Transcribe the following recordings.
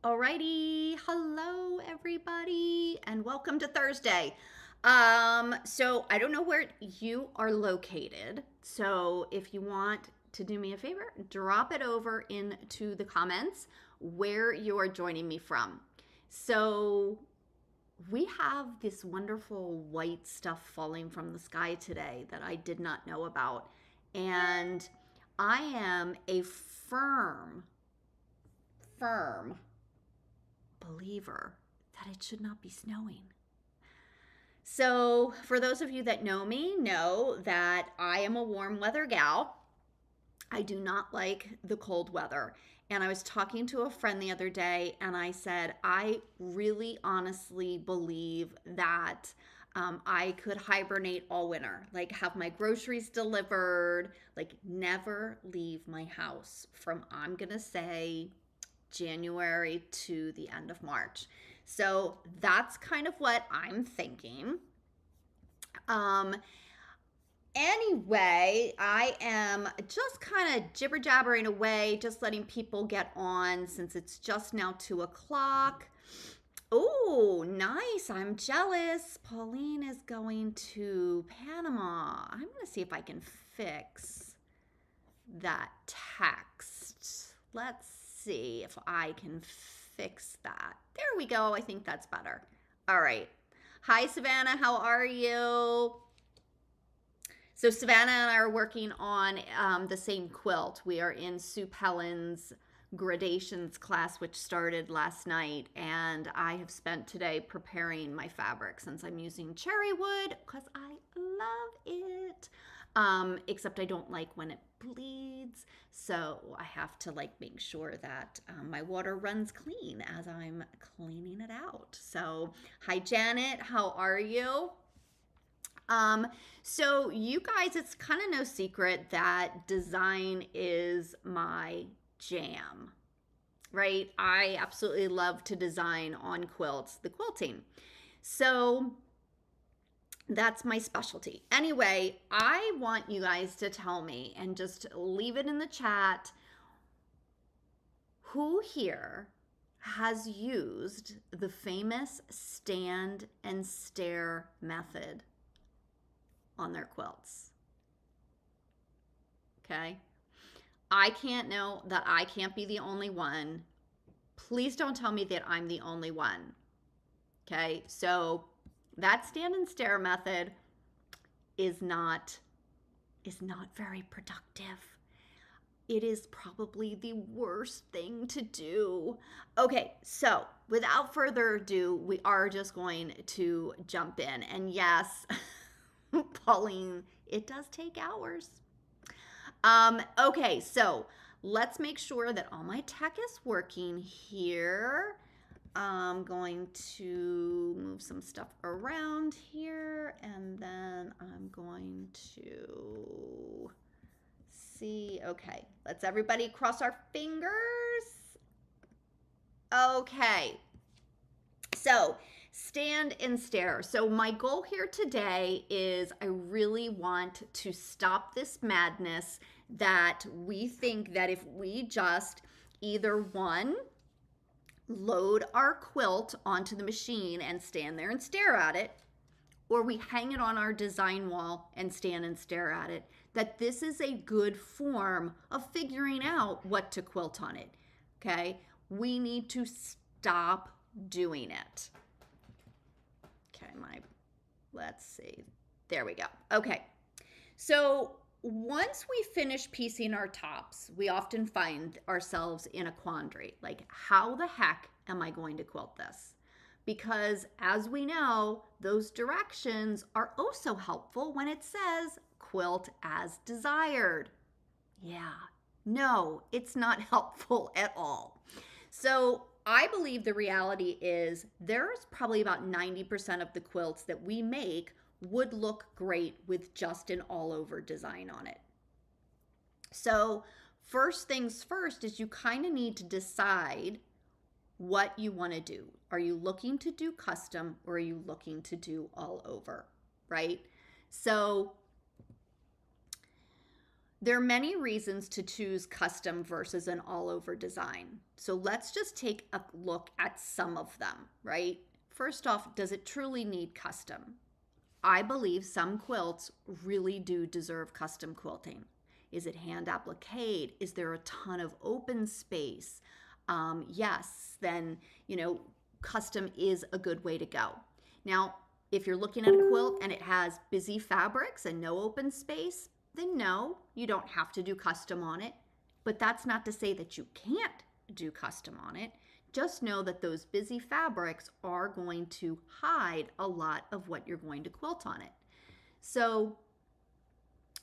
Alrighty, hello everybody, and welcome to Thursday. So I don't know where you are located. So if you want to do me a favor, drop it over into the comments where you are joining me from. So we have this wonderful white stuff falling from the sky today that I did not know about. And I am a firm believer that it should not be snowing. So, for those of you that know me, know that I am a warm weather gal. I do not like the cold weather. And I was talking to a friend the other day, and I said, I really honestly believe that I could hibernate all winter, like have my groceries delivered, like never leave my house from, I'm going to say, January to the end of March. So that's kind of what I'm thinking. Um, anyway, I am just kind of jibber jabbering away, just letting people get on since it's just now 2 o'clock. Oh, nice. I'm jealous. Pauline is going to Panama. I'm going to see if I can fix that text. Let's see if I can fix that. There we go. I think that's better. All right. Hi, Savannah. How are you? So Savannah and I are working on the same quilt. We are in Sue Pellin's gradations class, which started last night, and I have spent today preparing my fabric since I'm using cherry wood because I love it. Except I don't like when it bleeds, so I have to make sure that my water runs clean as I'm cleaning it out. So hi Janet, how are you? So you guys, it's kind of no secret that design is my jam, right? I absolutely love to design on quilts, the quilting. So that's my specialty. Anyway, I want you guys to tell me and just leave it in the chat who here has used the famous stand and stare method on their quilts. Okay. I can't know that I can't be the only one. Please don't tell me that I'm the only one. Okay. So that stand and stare method is not very productive. It is probably the worst thing to do. Okay, so without further ado, we are just going to jump in. And yes, Pauline, it does take hours. Okay, so let's make sure that all my tech is working here. I'm going to move some stuff around here, and then I'm going to see. Okay, let's everybody cross our fingers. Okay, so stand and stare. So my goal here today is I really want to stop this madness that we think that if we just either one, load our quilt onto the machine and stand there and stare at it, or we hang it on our design wall and stand and stare at it, that this is a good form of figuring out what to quilt on it. Okay? We need to stop doing it. Okay, let's see. There we go. Okay. So once we finish piecing our tops, we often find ourselves in a quandary. Like, how the heck am I going to quilt this? Because as we know, those directions are also helpful when it says quilt as desired. Yeah, no, it's not helpful at all. So I believe the reality is there's probably about 90% of the quilts that we make would look great with just an all over design on it. So first things first is you kind of need to decide what you want to do. Are you looking to do custom or are you looking to do all over, right? So There are many reasons to choose custom versus an all-over design. So let's just take a look at some of them, right? First off, does it truly need custom? I believe some quilts really do deserve custom quilting. Is it hand appliqued? Is there a ton of open space? Yes, then, custom is a good way to go. Now, if you're looking at a quilt and it has busy fabrics and no open space, then no, you don't have to do custom on it. But that's not to say that you can't do custom on it. Just know that those busy fabrics are going to hide a lot of what you're going to quilt on it. So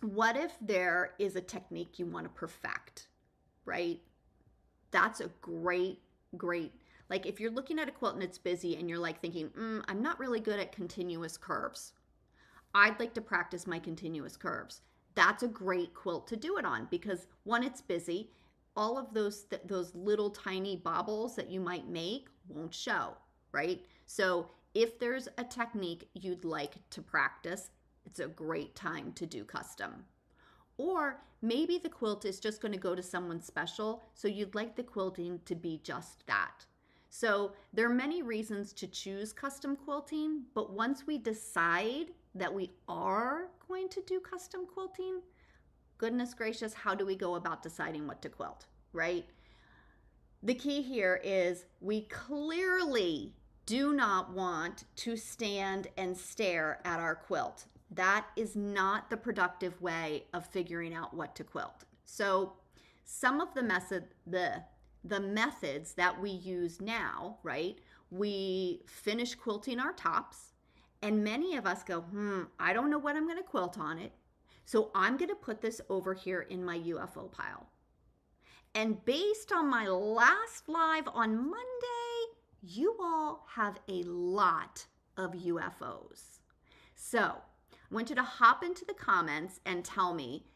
what if there is a technique you want to perfect, right? That's a great, like if you're looking at a quilt and it's busy and you're like thinking, I'm not really good at continuous curves. I'd like to practice my continuous curves. That's a great quilt to do it on because one, it's busy. All of those little tiny bobbles that you might make won't show, right? So if there's a technique you'd like to practice, it's a great time to do custom. Or maybe the quilt is just going to go to someone special, so you'd like the quilting to be just that. So there are many reasons to choose custom quilting, but once we decide that we are going to do custom quilting, goodness gracious, how do we go about deciding what to quilt, right? The key here is we clearly do not want to stand and stare at our quilt. That is not the productive way of figuring out what to quilt. So some of the methods that we use now, right? We finish quilting our tops, and many of us go, I don't know what I'm going to quilt on it. So I'm going to put this over here in my UFO pile. And based on my last live on Monday, you all have a lot of UFOs. So I want you to hop into the comments and tell me,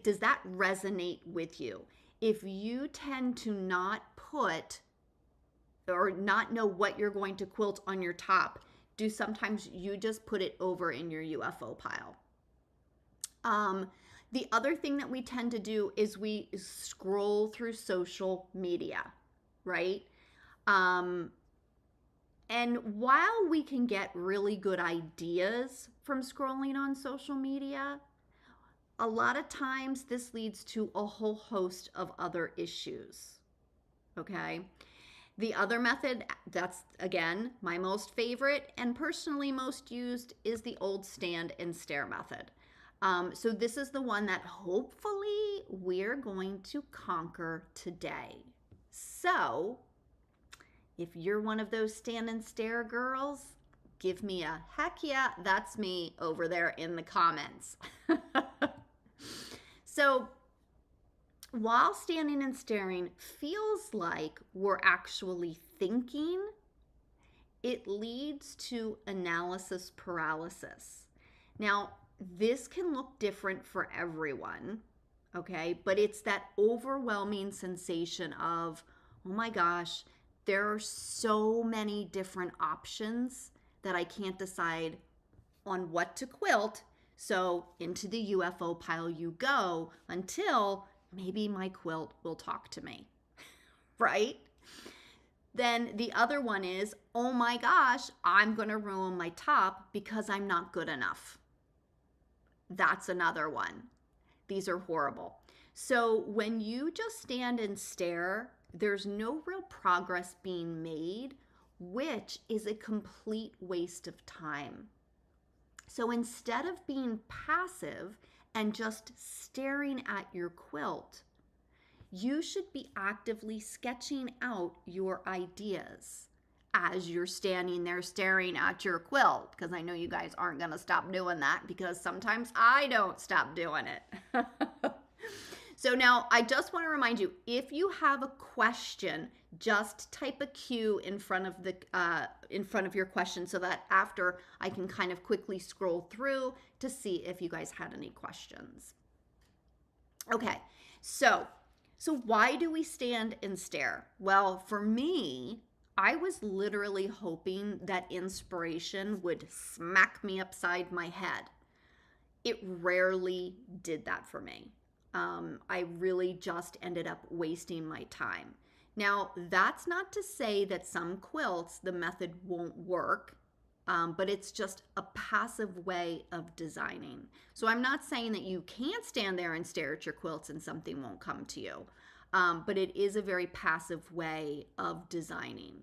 does that resonate with you? If you tend to not put or not know what you're going to quilt on your top, do sometimes you just put it over in your UFO pile? The other thing that we tend to do is we scroll through social media, right? And while we can get really good ideas from scrolling on social media, a lot of times this leads to a whole host of other issues, okay? The other method, that's again my most favorite and personally most used, is the old stand and stare method. So this is the one that hopefully we're going to conquer today. So if you're one of those stand and stare girls, give me a heck yeah, that's me over there in the comments. So while standing and staring feels like we're actually thinking, it leads to analysis paralysis. Now, this can look different for everyone, okay? But it's that overwhelming sensation of, oh my gosh, there are so many different options that I can't decide on what to quilt. So into the UFO pile you go until maybe my quilt will talk to me, right? Then the other one is, oh my gosh, I'm going to ruin my top because I'm not good enough. That's another one. These are horrible. So when you just stand and stare, there's no real progress being made, which is a complete waste of time. So instead of being passive and just staring at your quilt, you should be actively sketching out your ideas as you're standing there staring at your quilt, because I know you guys aren't going to stop doing that, because sometimes I don't stop doing it. So now I just want to remind you, if you have a question, just type a Q in front of your question so that after I can kind of quickly scroll through to see if you guys had any questions. Okay, so why do we stand and stare? Well, for me, I was literally hoping that inspiration would smack me upside my head. It rarely did that for me. I really just ended up wasting my time. Now, that's not to say that some quilts, the method won't work, but it's just a passive way of designing. So I'm not saying that you can't stand there and stare at your quilts and something won't come to you, but it is a very passive way of designing.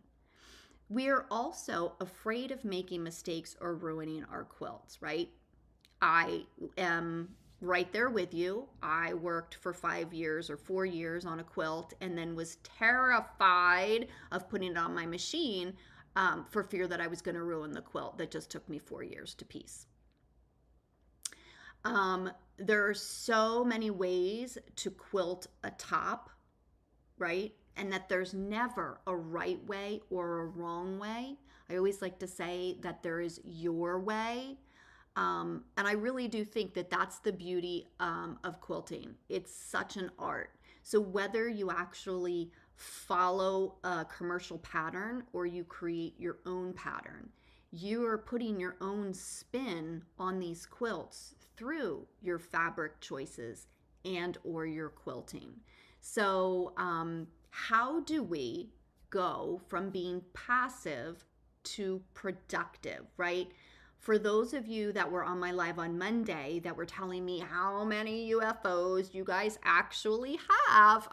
We are also afraid of making mistakes or ruining our quilts, right? I am right there with you. I worked for 5 years or 4 years on a quilt and then was terrified of putting it on my machine for fear that I was going to ruin the quilt that just took me 4 years to piece. There are so many ways to quilt a top, right? And that there's never a right way or a wrong way. I always like to say that there is your way. And I really do think that that's the beauty of quilting. It's such an art. So whether you actually follow a commercial pattern or you create your own pattern, you are putting your own spin on these quilts through your fabric choices and or your quilting. So how do we go from being passive to productive, right? For those of you that were on my live on Monday that were telling me how many UFOs you guys actually have,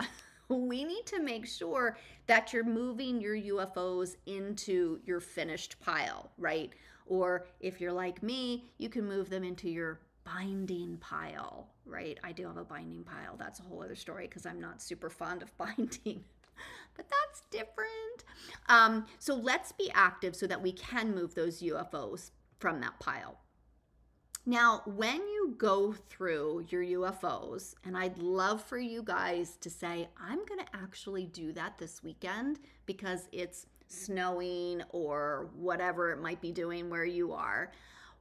we need to make sure that you're moving your UFOs into your finished pile, right? Or if you're like me, you can move them into your binding pile, right? I do have a binding pile. That's a whole other story because I'm not super fond of binding. But that's different. So let's be active so that we can move those UFOs from that pile. Now, when you go through your UFOs, and I'd love for you guys to say, I'm going to actually do that this weekend because it's snowing or whatever it might be doing where you are.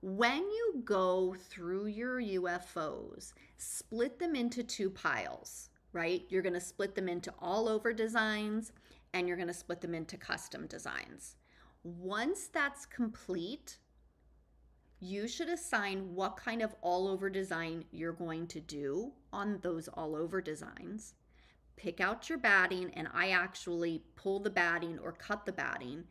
When you go through your UFOs, split them into two piles, right? You're going to split them into all over designs and you're going to split them into custom designs. Once that's complete, you should assign what kind of all over design you're going to do on those all over designs. Pick out your batting, and I actually pull the batting or cut the batting,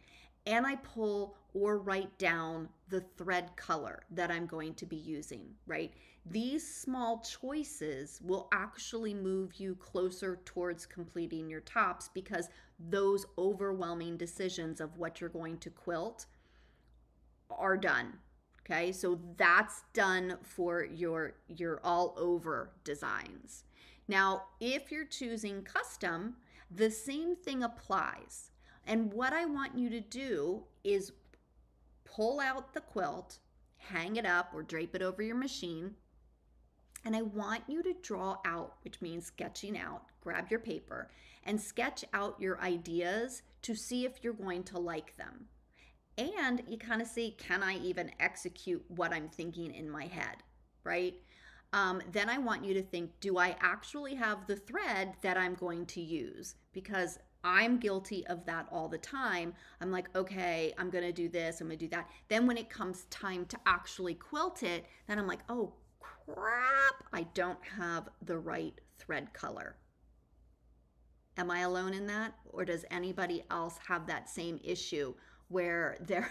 and I pull or write down the thread color that I'm going to be using, right? These small choices will actually move you closer towards completing your tops because those overwhelming decisions of what you're going to quilt are done. Okay, so that's done for your all over designs. Now, if you're choosing custom, the same thing applies. And what I want you to do is pull out the quilt, hang it up or drape it over your machine. And I want you to draw out, which means sketching out, grab your paper and sketch out your ideas to see if you're going to like them. And you kind of see, can I even execute what I'm thinking in my head, right? Then I want you to think, do I actually have the thread that I'm going to use? Because I'm guilty of that all the time. I'm like, okay, I'm going to do this, I'm going to do that. Then when it comes time to actually quilt it, then I'm like, oh crap, I don't have the right thread color. Am I alone in that? Or does anybody else have that same issue where they're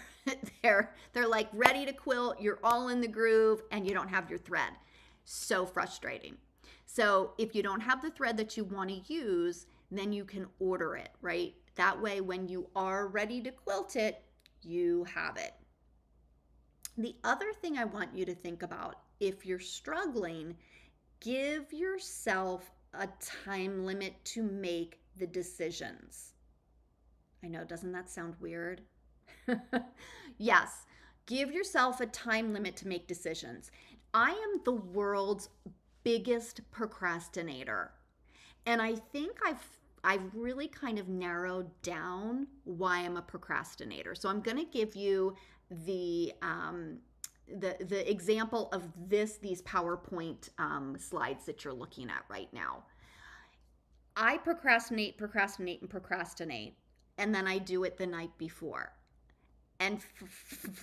like ready to quilt, you're all in the groove and you don't have your thread? So frustrating. So if you don't have the thread that you want to use, then you can order it, right? That way when you are ready to quilt it, you have it. The other thing I want you to think about, if you're struggling, give yourself a time limit to make the decisions. I know, doesn't that sound weird? Yes, give yourself a time limit to make decisions. I am the world's biggest procrastinator. And I think I've really kind of narrowed down why I'm a procrastinator. So I'm going to give you the example of these PowerPoint slides that you're looking at right now. I procrastinate, and then I do it the night before. And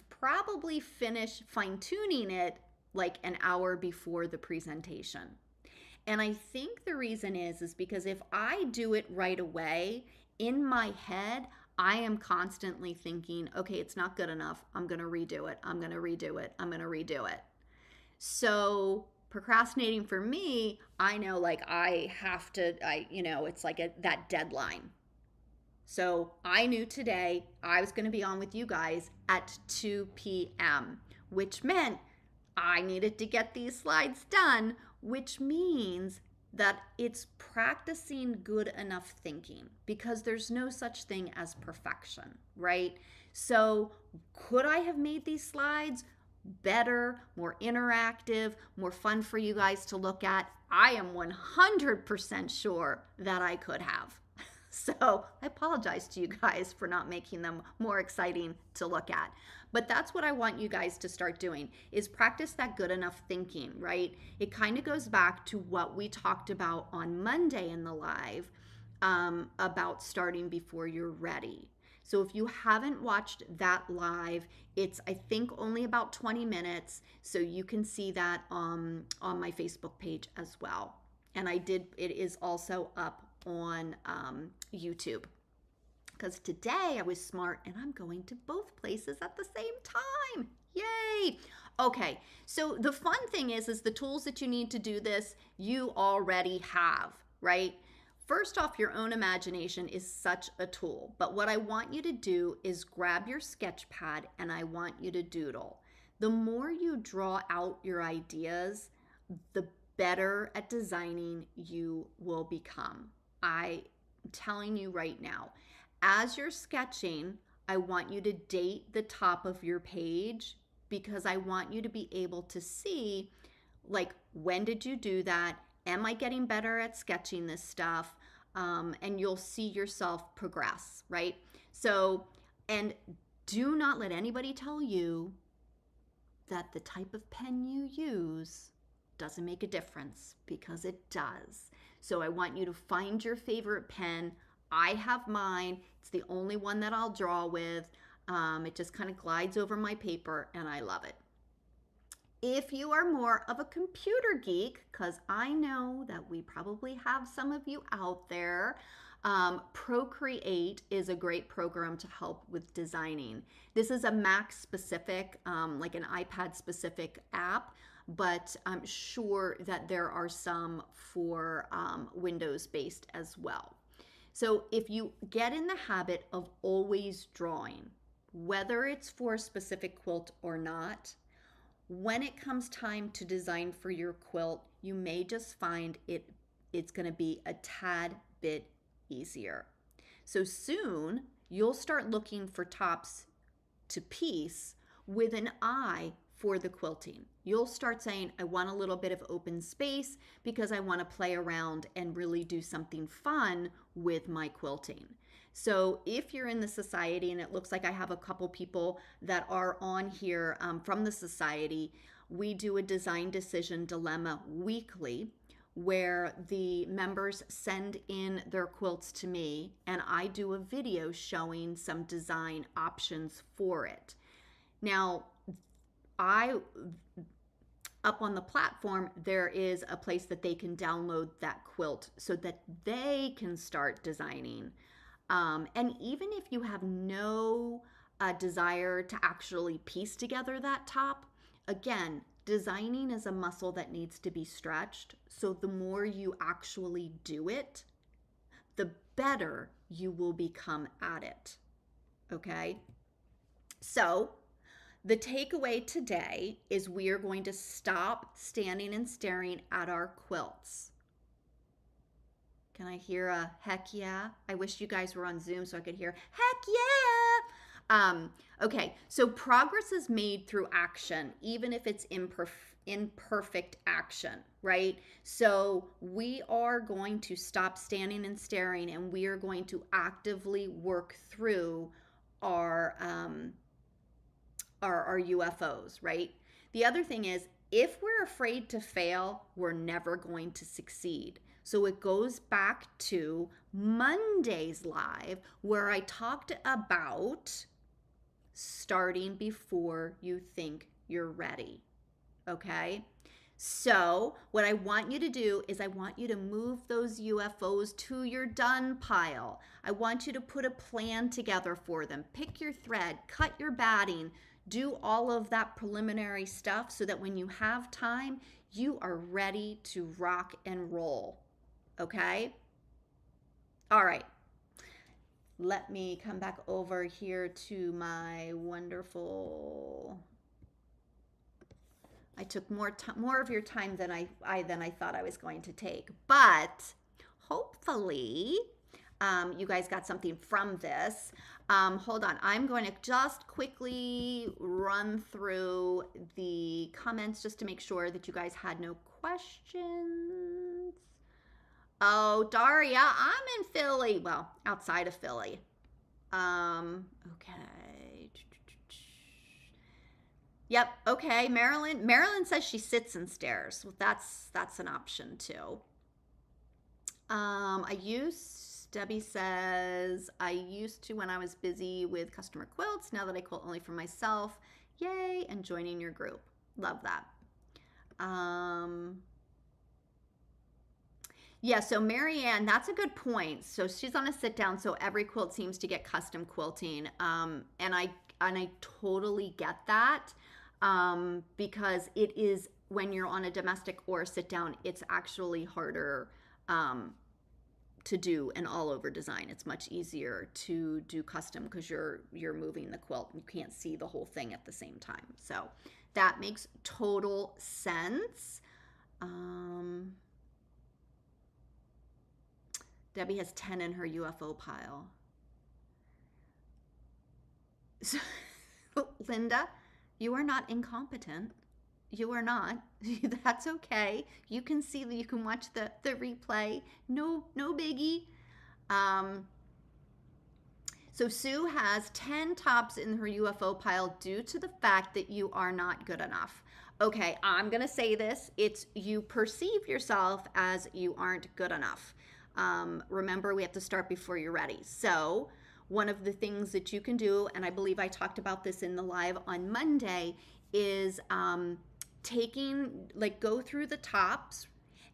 probably finish fine-tuning it like an hour before the presentation. And I think the reason is because if I do it right away, in my head, I am constantly thinking, okay, it's not good enough. I'm going to redo it. I'm going to redo it. I'm going to redo it. So procrastinating for me, I know like I have to, it's like that deadline. So I knew today I was going to be on with you guys at 2 p.m., which meant I needed to get these slides done, which means that it's practicing good enough thinking because there's no such thing as perfection, right? So could I have made these slides better, more interactive, more fun for you guys to look at? I am 100% sure that I could have. So I apologize to you guys for not making them more exciting to look at. But that's what I want you guys to start doing is practice that good enough thinking, right? It kind of goes back to what we talked about on Monday in the live about starting before you're ready. So if you haven't watched that live, it's I think only about 20 minutes. So you can see that on my Facebook page as well. And it is also up on YouTube because today I was smart and I'm going to both places at the same time. Yay! Okay, so the fun thing is the tools that you need to do this, you already have, right? First off, your own imagination is such a tool, but what I want you to do is grab your sketch pad and I want you to doodle. The more you draw out your ideas, the better at designing you will become. I'm telling you right now, as you're sketching, I want you to date the top of your page because I want you to be able to see, like, when did you do that? Am I getting better at sketching this stuff? And you'll see yourself progress, right? So, and do not let anybody tell you that the type of pen you use doesn't make a difference because it does. So I want you to find your favorite pen. I have mine. It's the only one that I'll draw with. It just kind of glides over my paper and I love it. If you are more of a computer geek, because I know that we probably have some of you out there, Procreate is a great program to help with designing. This is a Mac specific, like an iPad specific app, but I'm sure that there are some for Windows based as well. So if you get in the habit of always drawing, whether it's for a specific quilt or not, when it comes time to design for your quilt, you may just find it's going to be a tad bit easier. So soon you'll start looking for tops to piece with an eye for the quilting. You'll start saying, I want a little bit of open space because I want to play around and really do something fun with my quilting. So if you're in the society, and it looks like I have a couple people that are on here from the society, we do a design decision dilemma weekly where the members send in their quilts to me and I do a video showing some design options for it. Now, up on the platform, there is a place that they can download that quilt so that they can start designing. And even if you have no desire to actually piece together that top, again, designing is a muscle that needs to be stretched. So the more you actually do it, the better you will become at it. Okay? So the takeaway today is we are going to stop standing and staring at our quilts. Can I hear a heck yeah? I wish you guys were on Zoom so I could hear heck yeah. Okay, so progress is made through action, even if it's imperfect action, right? So we are going to stop standing and staring and we are going to actively work through our UFOs, right? The other thing is, if we're afraid to fail, we're never going to succeed. So it goes back to Monday's live where I talked about starting before you think you're ready. Okay? So what I want you to do is I want you to move those UFOs to your done pile. I want you to put a plan together for them. Pick your thread, cut your batting, do all of that preliminary stuff so that when you have time, you are ready to rock and roll. Okay? All right. Let me come back over here to my wonderful. I took more of your time than I thought I was going to take, but hopefully you guys got something from this. Hold on, I'm going to just quickly run through the comments just to make sure that you guys had no questions. Oh, Daria, I'm in Philly. Well, outside of Philly. Okay. Yep. Okay. Marilyn says she sits and stares. Well, that's an option too. Debbie says, I used to when I was busy with customer quilts. Now that I quilt only for myself, yay, and joining your group. Love that. Yeah, so Marianne, that's a good point. So she's on a sit down, so every quilt seems to get custom quilting. And I totally get that. Because it is, when you're on a domestic or a sit down, it's actually harder to do an all over design. It's much easier to do custom because you're moving the quilt. You can't see the whole thing at the same time. So that makes total sense. Debbie has 10 in her UFO pile. So, Linda, you are not incompetent. You are not. That's okay. You can see that, you can watch the replay. No biggie. So Sue has 10 tops in her UFO pile due to the fact that you are not good enough. Okay, I'm going to say this. It's you perceive yourself as you aren't good enough. Remember, we have to start before you're ready. So one of the things that you can do, and I believe I talked about this in the live on Monday, is go through the tops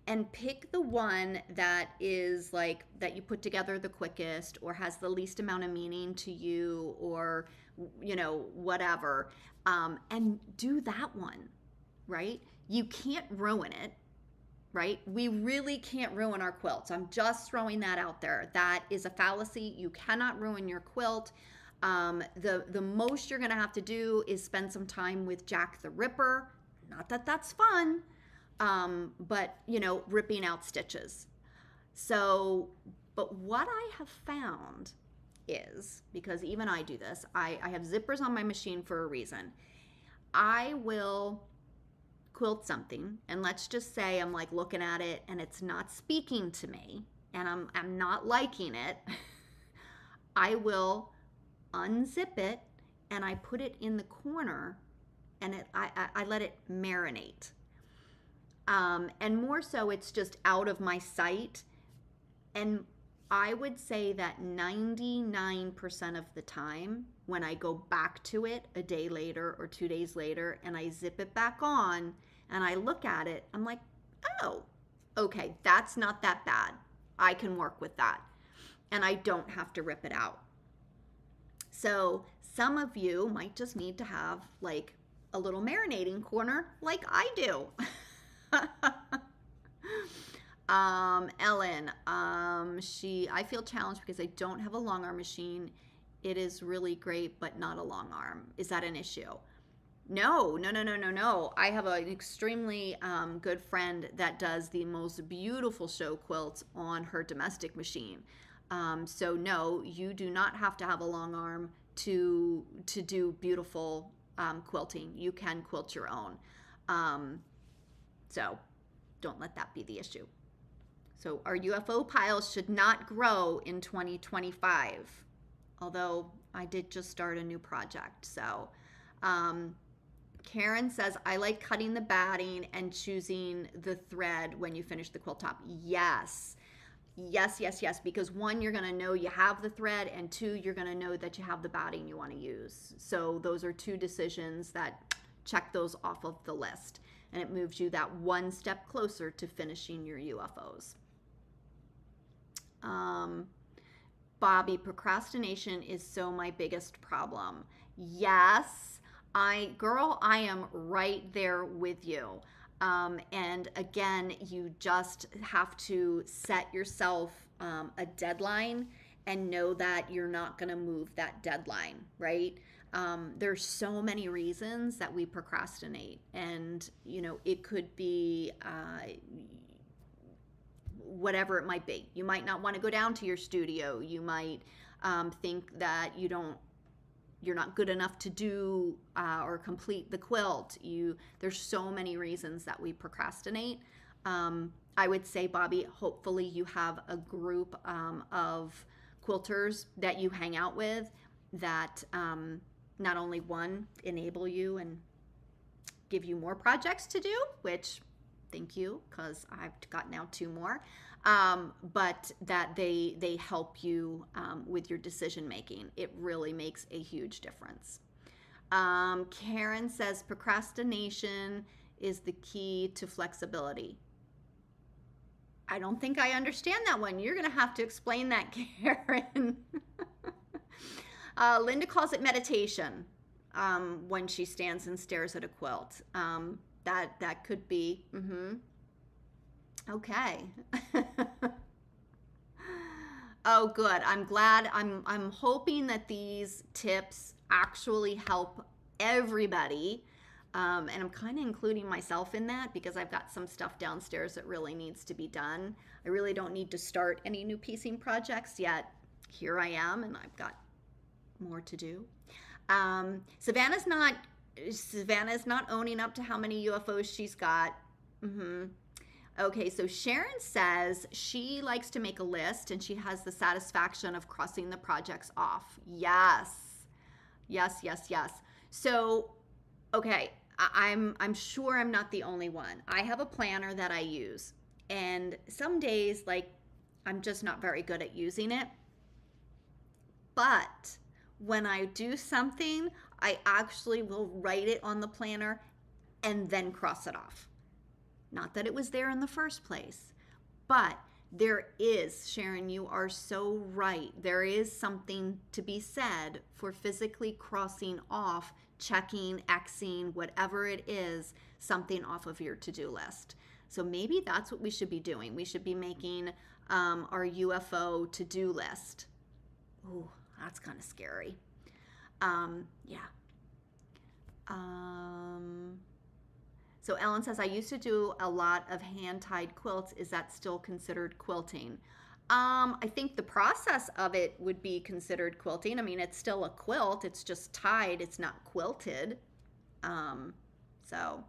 and pick the one that is that you put together the quickest or has the least amount of meaning to you, or whatever, and do that one, right? You can't ruin it. Right? We really can't ruin our quilts. I'm just throwing that out there. That is a fallacy. You cannot ruin your quilt. The most you're going to have to do is spend some time with Jack the Ripper. Not that that's fun, but ripping out stitches. So, but what I have found is, because even I do this, I have zippers on my machine for a reason. I will quilt something, and let's just say I'm looking at it and it's not speaking to me and I'm not liking it. I will unzip it and I put it in the corner and I let it marinate. And more so, it's just out of my sight. And I would say that 99% of the time, when I go back to it a day later or 2 days later and I zip it back on and I look at it, I'm like, oh, okay, that's not that bad. I can work with that. And I don't have to rip it out. So some of you might just need to have a little marinating corner like I do. Ellen, I feel challenged because I don't have a long arm machine. It is really great, but not a long arm. Is that an issue? No. I have an extremely good friend that does the most beautiful show quilts on her domestic machine. So no, you do not have to have a long arm to do beautiful quilting. You can quilt your own. So don't let that be the issue. So our UFO piles should not grow in 2025, although I did just start a new project. So Karen says, I like cutting the batting and choosing the thread when you finish the quilt top. Yes, because one, you're going to know you have the thread, and two, you're going to know that you have the batting you want to use. So those are two decisions that check those off of the list. and it moves you that one step closer to finishing your UFOs. Bobby, procrastination is so my biggest problem. Yes, I am right there with you. And again, you just have to set yourself a deadline and know that you're not going to move that deadline, right? There's so many reasons that we procrastinate, and it could be whatever it might be. You might not want to go down to your studio. You might think that you're not good enough to do or complete the quilt. There's so many reasons that we procrastinate. I would say, Bobby, hopefully you have a group of quilters that you hang out with that not only one, enable you and give you more projects to do, which thank you, because I've got now 2 more, but that they help you with your decision making. It really makes a huge difference. Karen says procrastination is the key to flexibility. I don't think I understand that one. You're going to have to explain that, Karen. Linda calls it meditation when she stands and stares at a quilt. That could be. Okay. Oh, good. I'm glad. I'm hoping that these tips actually help everybody. And I'm kind of including myself in that because I've got some stuff downstairs that really needs to be done. I really don't need to start any new piecing projects yet. Here I am, and I've got more to do. Savannah's not owning up to how many UFOs she's got. Okay, so Sharon says she likes to make a list and she has the satisfaction of crossing the projects off. Yes. So, okay, I'm sure I'm not the only one. I have a planner that I use, and some days, like, I'm just not very good at using it. But when I do something, I actually will write it on the planner and then cross it off. Not that it was there in the first place, but there is, Sharon, you are so right. There is something to be said for physically crossing off, checking, Xing, whatever it is, something off of your to-do list. So maybe that's what we should be doing. We should be making our UFO to-do list. Ooh, that's kind of scary. Yeah. So Ellen says, I used to do a lot of hand-tied quilts. Is that still considered quilting? I think the process of it would be considered quilting. I mean, it's still a quilt. It's just tied. It's not quilted. So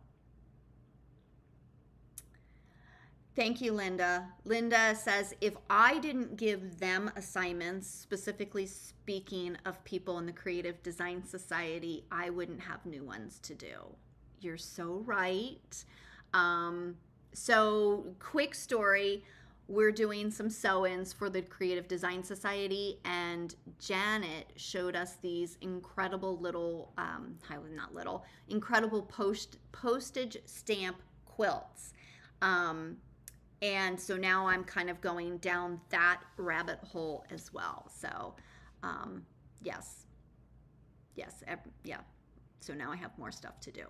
thank you, Linda. Linda says, if I didn't give them assignments, specifically speaking of people in the Creative Design Society, I wouldn't have new ones to do. You're so right. So quick story, we're doing some sew-ins for the Creative Design Society, and Janet showed us these incredible little, incredible postage stamp quilts. And so now I'm kind of going down that rabbit hole as well. So, yes. So now I have more stuff to do.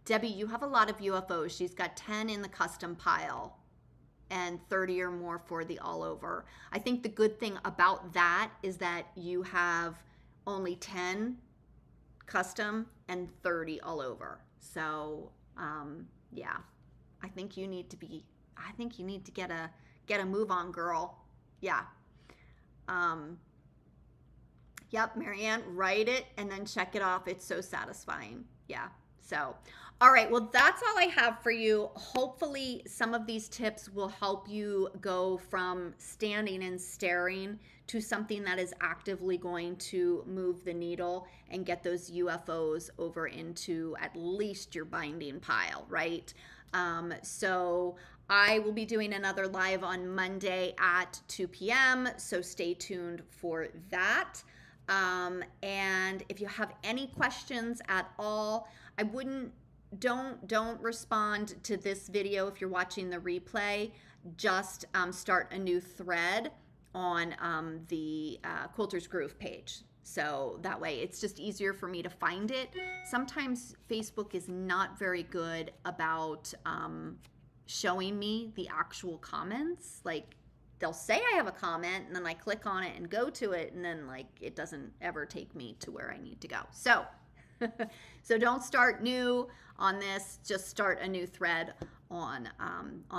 Debbie, you have a lot of UFOs. She's got 10 in the custom pile and 30 or more for the all over. I think the good thing about that is that you have only 10 custom and 30 all over. So, yeah, I think you need to get a move on, girl. Yeah. Yep, Marianne, write it and then check it off. It's so satisfying. Yeah. So, all right. Well, that's all I have for you. Hopefully some of these tips will help you go from standing and staring to something that is actively going to move the needle and get those UFOs over into at least your binding pile, right? So I will be doing another live on Monday at 2 p.m. So stay tuned for that. And if you have any questions at all, I wouldn't, don't respond to this video if you're watching the replay. Just start a new thread on the Quilters Groove page. So that way it's just easier for me to find it. Sometimes Facebook is not very good about showing me the actual comments. Like, they'll say I have a comment and then I click on it and go to it, and then like it doesn't ever take me to where I need to go. So so don't start new on this, just start a new thread on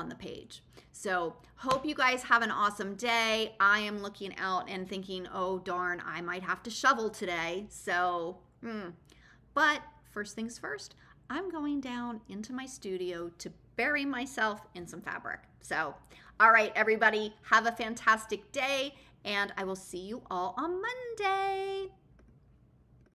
the page. So hope you guys have an awesome day. I am looking out and thinking, oh darn, I might have to shovel today. So but first things first, I'm going down into my studio to bury myself in some fabric. So all right, everybody, have a fantastic day, and I will see you all on Monday.